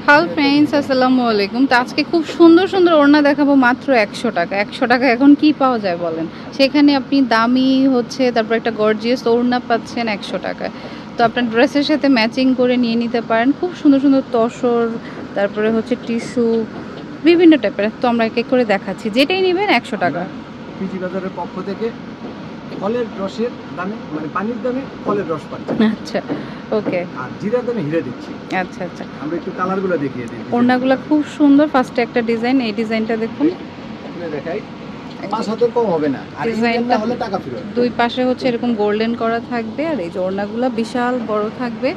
Hello friends, আসসালামু আলাইকুম। তো আজকে খুব সুন্দর সুন্দর ওড়না দেখাবো মাত্র 100 টাকা। 100 টাকা এখন কি পাওয়া যায় বলেন? সেখানে আপনি দামি তারপর একটা গর্জিয়াস ওড়না পাচ্ছেন 100 টাকায়। তো আপনার ড্রেসের সাথে ম্যাচিং করে নিয়ে নিতে পারেন। খুব সুন্দর সুন্দর তসর, তারপরে টিস্যু, বিভিন্ন টাইপের। তো আমরা এক এক করে দেখাচ্ছি, যেটাই নেবেন 100 টাকা। পিজি বাজারের পক্ষ থেকে ফলের রসের দামে, মানে পানির দামে ফলের রস পাচ্ছি। আচ্ছা, ওকে। আর জিরার দামে হিরে দিচ্ছি। আচ্ছা আচ্ছা, আমরা একটু কালারগুলো দেখিয়ে দিই। ওড়নাগুলো খুব সুন্দর। ফার্স্টে একটা ডিজাইন, এই ডিজাইনটা দেখুন। দেখাই 5 হাতের কম হবে না, আর ডিজাইনটা হলে টাকা ফেরত। দুই পাশে এরকম গোল্ডেন করা থাকবে, আর এই যে ওড়নাগুলো বিশাল বড় থাকবে।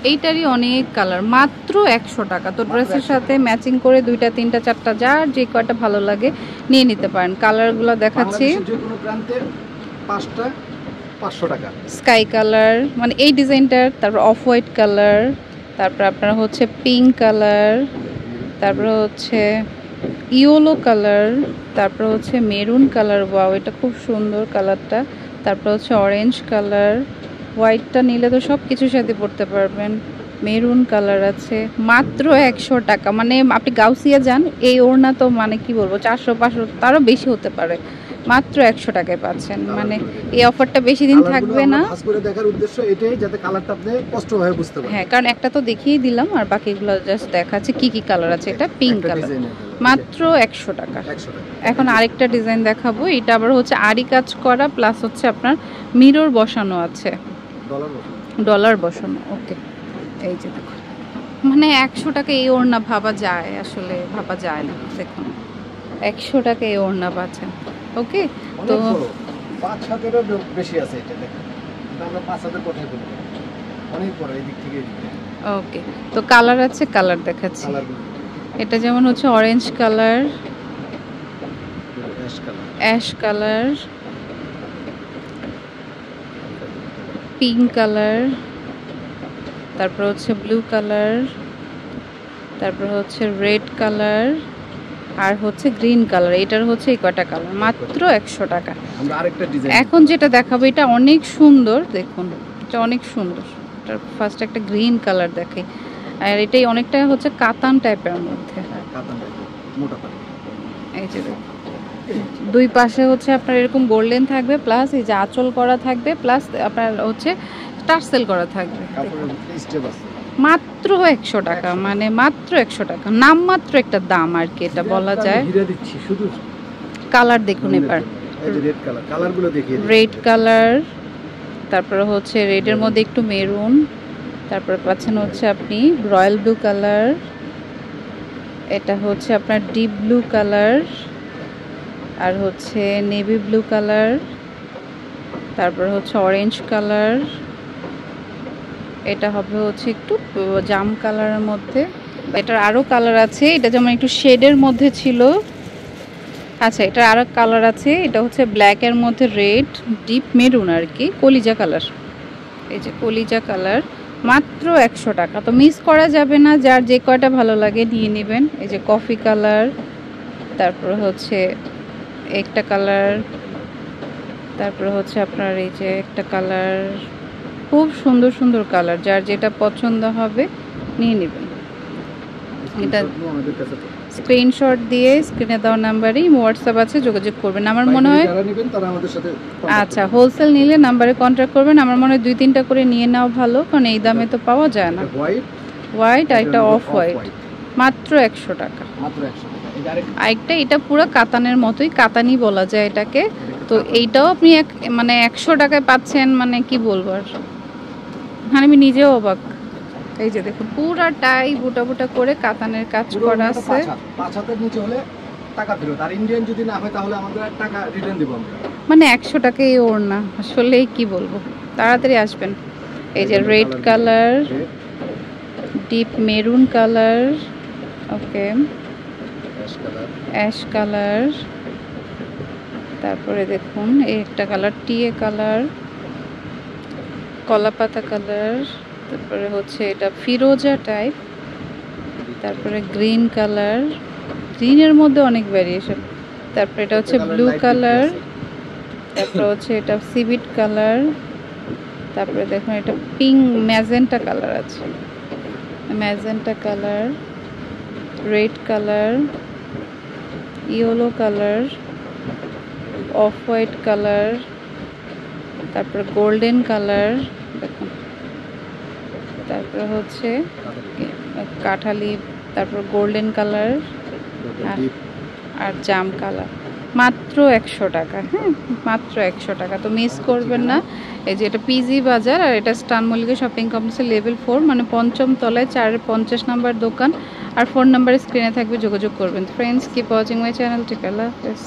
এইটারই অনেক কালার, মাত্র 100 টাকা। তো ড্রেসের সাথে ম্যাচিং করে 2টা 3টা 4টা যার যে কয়টা ভালো লাগে নিয়ে নিতে পারেন। কালারগুলো দেখাচ্ছি। যে কোনো প্রান্তে 5টা 500 টাকা। স্কাই কালার, মানে এই ডিজাইনটার, তারপর অফ হোয়াইট কালার, তারপর আপনার পিঙ্ক কালার, তারপর ইয়েলো কালার, তারপর মেরুন কালার। ওয়াও, এটা খুব সুন্দর কালারটা। তারপর অরেঞ্জ কালার। হোয়াইটটা নিলে তো সব কিছুর সাথে পরতে পারবেন। মেরুন কালার আছে, মাত্র 100 টাকা। মানে আপনি গাউসিয়া যান, এই ওড়না তো মানে কি বলবো, 400-500 তারও বেশি হতে পারে। মাত্র 100 টাকায় পাচ্ছেন। মানে এই অফারটা বেশি দিন থাকবে না। ভাঁজ করে দেখার উদ্দেশ্য এটাই, যাতে কালারটা আপনি স্পষ্টভাবে বুঝতে পারেন। হ্যাঁ, কারণ একটা তো দেখিয়ে দিলাম, আর বাকিগুলো জাস্ট দেখাচ্ছি কি কি কালার আছে। এটা পিঙ্ক কালার, মাত্র 100 টাকা। এখন আরেকটা ডিজাইন দেখাবো। এটা আবার আরি কাজ করা, প্লাস আপনার মিরর বসানো আছে, ডলার বসানো। ওকে, এই যে দেখুন, মানে 100 টাকা এই ওড়না ভাবা যায়? আসলে ভাবা যায় না। দেখুন 100 টাকা এই ওড়না পাচ্ছেন। ওকে, তো 5 হাতেরও বেশি আছে। এটা দেখুন, আমরা 5 হাতের কোথায় বলবো, অনেক বড় এই দিক থেকে এই দিকে। ওকে, তো কালার আছে, কালার দেখাচ্ছি। এটা যেমন orange colour, ash colour, pink colour, তারপর ব্লু কালার, তারপর রেড কালার, আর গ্রিন কালার। এটার এই কয়টা কালার, মাত্র 100 টাকা। আমরা আরেকটা ডিজাইন এখন যেটা দেখাবো, এটা অনেক সুন্দর। দেখুন, এটা অনেক সুন্দর। এটা ফার্স্ট একটা গ্রিন কালার দেখে, আর এটাই অনেকটা কাতান টাইপের মধ্যে। কাতান টাইপের মোটা পাড়ি। এই যে দুই পাশে আপনার এরকম গোল্ডেন থাকবে, প্লাস এই যে আঁচল করা থাকবে, প্লাস আপনার টার্সেল করা থাকবে। মাত্র 100 টাকা, মানে মাত্র 100 টাকা। নাম মাত্র একটা দাম আর কি, এটা বলা যায়। শুধু কালার দেখুন এবার। রেড কালার, কালারগুলো দেখিয়ে দিই। রেড কালার, তারপরে রেডের মধ্যে একটু মেরুন, তারপরে পাচ্ছেন আপনি রয়্যাল ব্লু কালার, এটা আপনার ডিপ ব্লু কালার, আর নেভি ব্লু কালার, তারপর অরেঞ্জ কালার, এটা হবে একটু জাম কালারের মধ্যে। এটার আরও কালার আছে, এটা যেমন একটু শেডের মধ্যে ছিল। আচ্ছা, এটার আরও কালার আছে, এটা ব্ল্যাকের মধ্যে রেড, ডিপ মেরুন আর কি, কলিজা কালার। এই যে কলিজা কালার, মাত্র 100 টাকা। তো মিস করা যাবে না, যার যে কয়টা ভালো লাগে নিয়ে নেবেন। এই যে কফি কালার, তারপর একটা কালার, তারপর আপনার এই যে একটা কালার। খুব সুন্দর সুন্দর কালার, যার যেটা পছন্দ হবে নিয়ে নেবেন। এটা স্ক্রিনশট দিয়ে স্ক্রিনে দেওয়া নাম্বারেই হোয়াটসঅ্যাপ আছে, যোগাযোগ করবেন। আমার মনে হয় আচ্ছা, হোলসেল নিলে নাম্বারে কন্ট্যাক্ট করবেন। আমার মনে হয় 2-3টা করে নিয়ে নেওয়া ভালো, কারণ এই দামে তো পাওয়া যায় না। হোয়াইট আর একটা অফ হোয়াইট, মাত্র 100 টাকা। আরেকটা, এটা পুরো কাতানের মতোই, কাতানি বলা যায় এটাকে। তো এইটাও আপনি মানে 100 টাকায় পাচ্ছেন, মানে কি বলবো আর, মানে আমি নিজেও অবাক। এই যে দেখুন, পুরাটাই বুটা বুটা করে কাতানের কাজ করা আছে। 5 হাতের নিচে হলে টাকা ফেরত, আর ইন্ডিয়ান যদি না হয় তাহলে আমাদের টাকা রিটার্ন দেব আমরা। মানে 100 টাকায় ওড়না, আসলে কি বলবো, তাড়াতাড়ি আসবেন। এই যে red colour, deep maroon colour, okay, ash colour, তারপরে দেখুন এই একটা কালার টিয়ে কালার, কলা পাতা কালার, তারপরে এটা ফিরোজা টাইপ, তারপরে গ্রিন কালার, গ্রিনের মধ্যে অনেক ভ্যারিয়েশন। তারপরে এটা ব্লু কালার, তারপরে এটা সিভিট কালার, তারপরে দেখুন এটা পিঙ্ক ম্যাজেন্টা কালার আছে, magenta colour, red colour, yellow colour, off white colour, তারপর গোল্ডেন কালার, দেখুন, তারপর হচ্ছে কাঠালি, তারপর গোল্ডেন কালার আর জাম কালার। মাত্র 100 টাকা। হ্যাঁ, মাত্র 100 টাকা, তো মিস করবেন না। এই যে এটা পিজি বাজার, আর এটা স্টান মল্লিকা শপিং কমপ্লেক্সের লেভেল 4, মানে 5ম তলায় 450 নাম্বার দোকান। আর ফোন নাম্বার স্ক্রিনে থাকবে, যোগাযোগ করবেন। Friends, keep watching my channel. Take care, Allah হাফেজ।